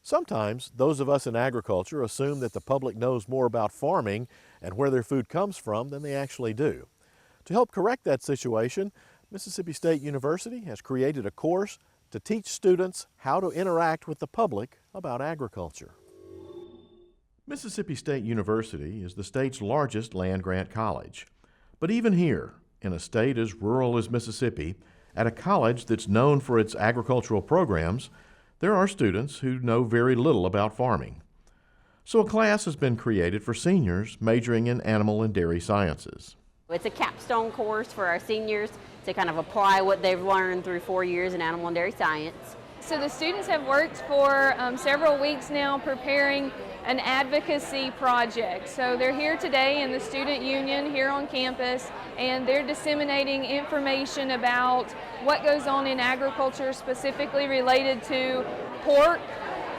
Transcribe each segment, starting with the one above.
Sometimes those of us in agriculture assume that the public knows more about farming and where their food comes from than they actually do. To help correct that situation, Mississippi State University has created a course to teach students how to interact with the public about agriculture. Mississippi State University is the state's largest land-grant college. But even here, in a state as rural as Mississippi, at a college that's known for its agricultural programs, there are students who know very little about farming. So a class has been created for seniors majoring in animal and dairy sciences. It's a capstone course for our seniors to kind of apply what they've learned through 4 years in animal and dairy science. So the students have worked for several weeks now preparing an advocacy project. So they're here today in the student union here on campus, and they're disseminating information about what goes on in agriculture, specifically related to pork,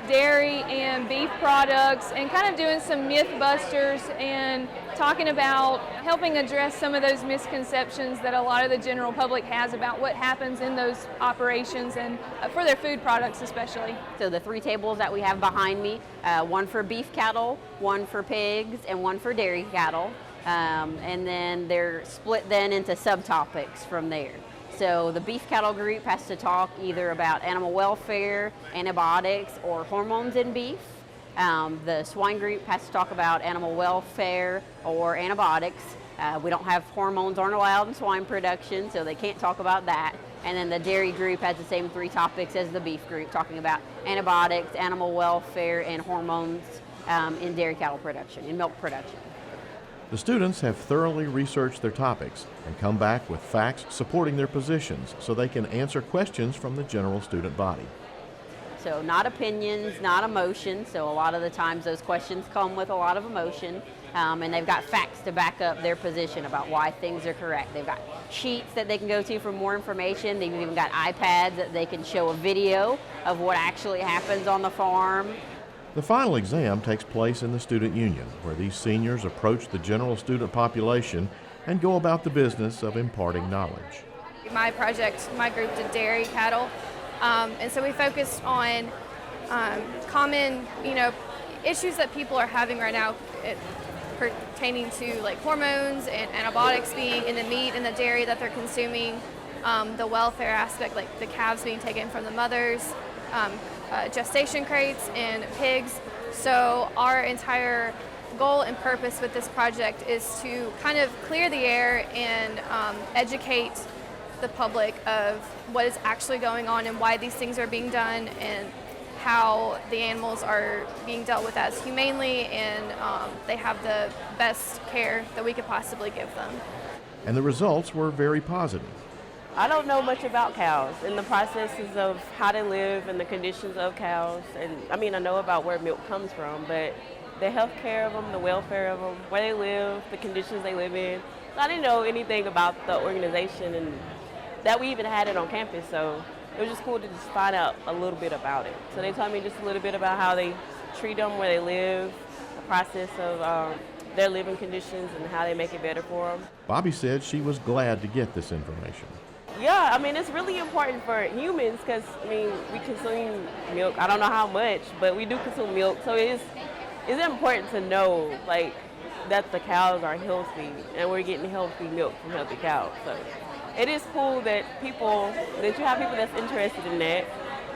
dairy, and beef products, and kind of doing some myth busters and talking about helping address some of those misconceptions that a lot of the general public has about what happens in those operations and for their food products especially. So the 3 tables that we have behind me, one for beef cattle, one for pigs, and one for dairy cattle. And then they're split then into subtopics from there. So the beef cattle group has to talk either about animal welfare, antibiotics, or hormones in beef. The swine group has to talk about animal welfare or antibiotics. We don't have hormones aren't allowed in swine production, so they can't talk about that. And then the dairy group has the same 3 topics as the beef group, talking about antibiotics, animal welfare, and hormones in dairy cattle production, in milk production. The students have thoroughly researched their topics and come back with facts supporting their positions so they can answer questions from the general student body. So not opinions, not emotions. So a lot of the times those questions come with a lot of emotion, and they've got facts to back up their position about why things are correct. They've got sheets that they can go to for more information. They've even got iPads that they can show a video of what actually happens on the farm. The final exam takes place in the student union, where these seniors approach the general student population and go about the business of imparting knowledge. My project, my group did dairy cattle, and so we focused on common, issues that people are having right now pertaining to like hormones and antibiotics being in the meat and the dairy that they're consuming, the welfare aspect, like the calves being taken from the mothers, gestation crates and pigs. So our entire goal and purpose with this project is to kind of clear the air and educate the public of what is actually going on and why these things are being done and how the animals are being dealt with as humanely, and they have the best care that we could possibly give them. And the results were very positive. I don't know much about cows and the processes of how they live and the conditions of cows. And I know about where milk comes from, but the health care of them, the welfare of them, where they live, the conditions they live in. So I didn't know anything about the organization and that we even had it on campus. So it was just cool to just find out a little bit about it. So they taught me just a little bit about how they treat them, where they live, the process of their living conditions and how they make it better for them. Bobby said she was glad to get this information. Yeah, it's really important for humans because, we consume milk. I don't know how much, but we do consume milk. So it's important to know, that the cows are healthy and we're getting healthy milk from healthy cows. So it is cool that you have people that's interested in that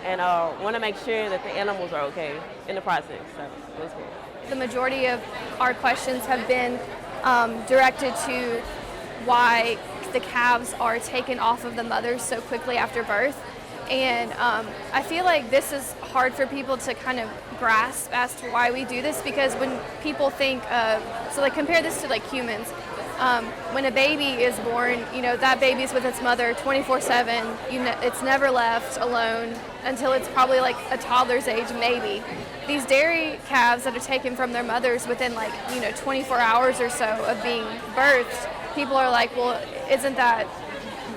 and want to make sure that the animals are okay in the process. So that's cool. The majority of our questions have been directed to why the calves are taken off of the mothers so quickly after birth. And I feel like this is hard for people to kind of grasp as to why we do this, because when people think of, compare this to humans. When a baby is born, that baby's with its mother 24/7. It's never left alone until it's probably a toddler's age, maybe. These dairy calves that are taken from their mothers within 24 hours or so of being birthed, people are like, well, isn't that,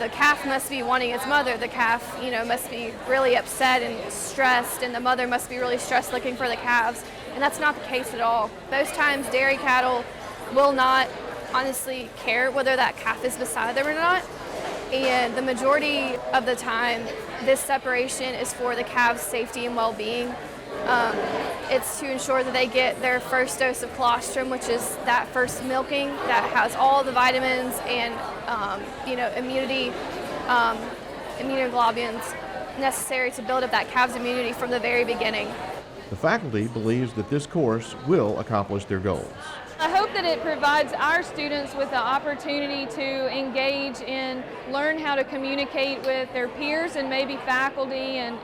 the calf must be wanting its mother. The calf, must be really upset and stressed, and the mother must be really stressed looking for the calves. And that's not the case at all. Most times dairy cattle will not honestly care whether that calf is beside them or not. and the majority of the time this separation is for the calves' safety and well-being. It's to ensure that they get their first dose of colostrum, which is that first milking that has all the vitamins and immunoglobulins necessary to build up that calf's immunity from the very beginning. The faculty believes that this course will accomplish their goals. I hope that it provides our students with the opportunity to engage and learn how to communicate with their peers and maybe faculty and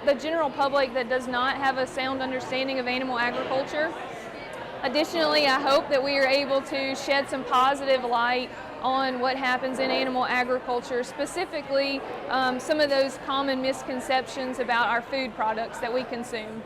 the general public that does not have a sound understanding of animal agriculture. Additionally, I hope that we are able to shed some positive light on what happens in animal agriculture, specifically some of those common misconceptions about our food products that we consume.